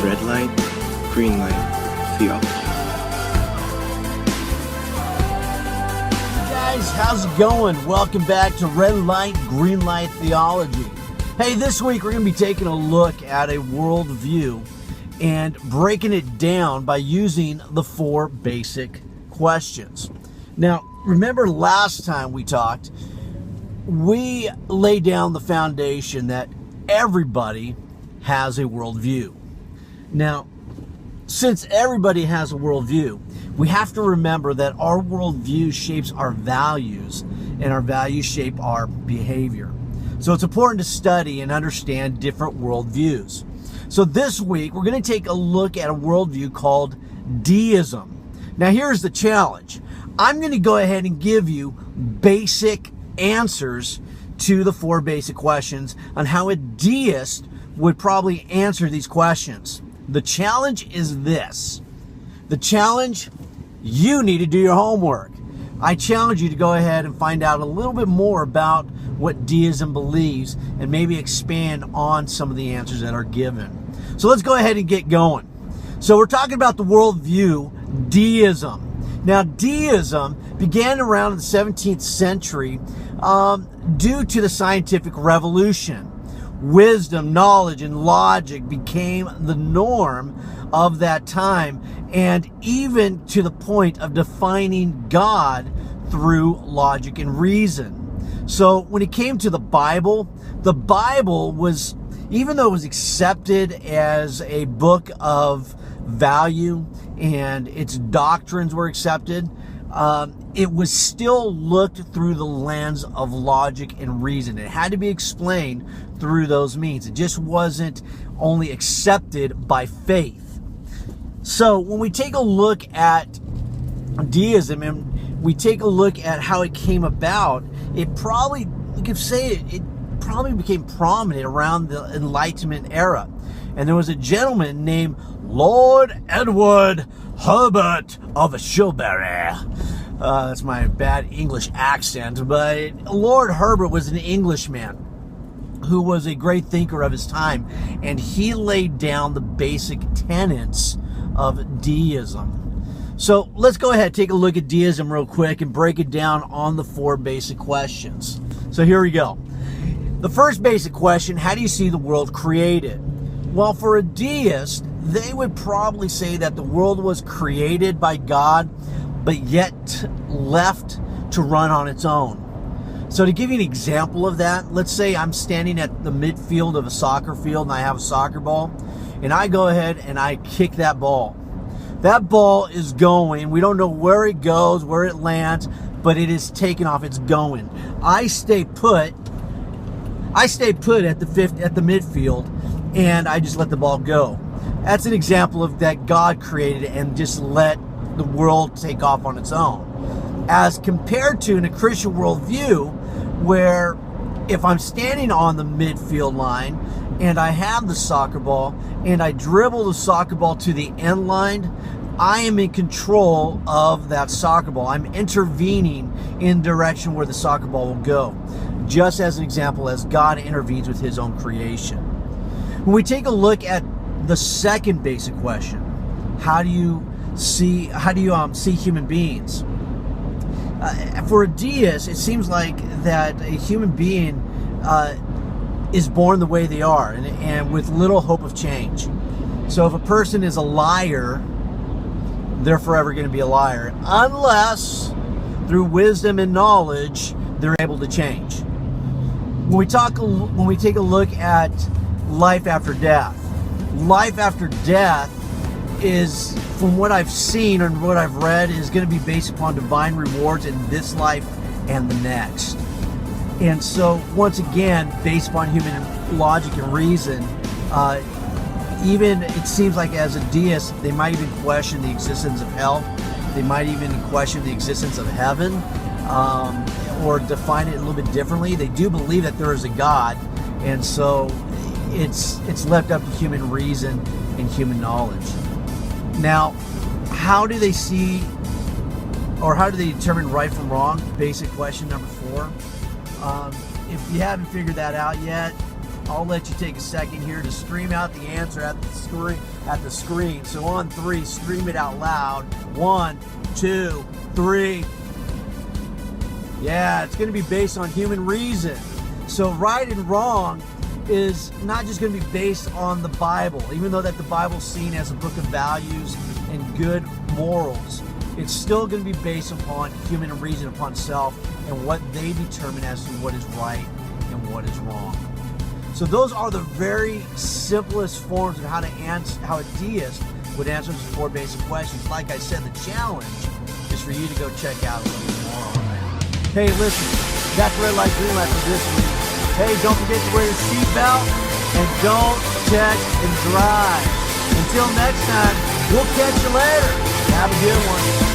Red light, green light, theology. Guys, how's it going? Welcome back to Red Light, Green Light Theology. Hey, this week we're going to be taking a look at a worldview and breaking it down by using the 4 basic questions. Now, remember last time we talked, we laid down the foundation that everybody has a worldview. Now, since everybody has a worldview, we have to remember that our worldview shapes our values, and our values shape our behavior. So it's important to study and understand different worldviews. So this week, we're going to take a look at a worldview called Deism. Now, here's the challenge. I'm going to go ahead and give you basic answers to the 4 basic questions on how a deist would probably answer these questions. The challenge is this. The challenge, you need to do your homework. I challenge you to go ahead and find out a little bit more about what deism believes and maybe expand on some of the answers that are given. So let's go ahead and get going. So we're talking about the worldview, deism. Now, deism began around the 17th century due to the scientific revolution. Wisdom, knowledge, and logic became the norm of that time, and even to the point of defining God through logic and reason. So when it came to the Bible was, even though it was accepted as a book of value and its doctrines were accepted, it was still looked through the lens of logic and reason. It had to be explained through those means. It just wasn't only accepted by faith. So when we take a look at deism and we take a look at how it came about, it probably, we could say it probably became prominent around the Enlightenment era. And there was a gentleman named Lord Edward Herbert of Shilbury. That's my bad English accent, but Lord Herbert was an Englishman who was a great thinker of his time, and he laid down the basic tenets of deism. So let's go ahead and take a look at deism real quick and break it down on the 4 basic questions. So here we go. The first basic question, how do you see the world created? Well, for a deist, they would probably say that the world was created by God, but yet left to run on its own. So to give you an example of that, let's say I'm standing at the midfield of a soccer field and I have a soccer ball, and I go ahead and I kick that ball. That ball is going. We don't know where it goes, where it lands, but it is taking off. It's going. I stay put at the midfield, and I just let the ball go. That's an example of that God created it and just let the world take off on its own. As compared to in a Christian worldview, where if I'm standing on the midfield line and I have the soccer ball and I dribble the soccer ball to the end line, I am in control of that soccer ball. I'm intervening in the direction where the soccer ball will go. Just as an example, as God intervenes with his own creation. When we take a look at the second basic question, how do you see human beings? For a deist, it seems like that a human being is born the way they are and with little hope of change. So if a person is a liar, they're forever going to be a liar, unless through wisdom and knowledge they're able to change. When we take a look at life after death is, from what I've seen and what I've read, is going to be based upon divine rewards in this life and the next. And so, once again, based upon human logic and reason, even it seems like as a deist, they might even question the existence of hell. They might even question the existence of heaven, or define it a little bit differently. They do believe that there is a God, and so it's left up to human reason and human knowledge. Now, how do they see, or how do they determine right from wrong? Basic question number 4. If you haven't figured that out yet, I'll let you take a second here to scream out the answer at the screen. So on 3, scream it out loud. 1, 2, 3. Yeah, it's going to be based on human reason. So right and wrong is not just going to be based on the Bible. Even though that the Bible's seen as a book of values and good morals, it's still going to be based upon human reason, upon self, and what they determine as to what is right and what is wrong. So those are the very simplest forms of how a deist would answer those 4 basic questions. Like I said, the challenge is for you to go check out a little bit more on that. Hey, listen, that's red light, green light for this week. Hey, don't forget to wear your seatbelt and don't text and drive. Until next time, we'll catch you later. Have a good one.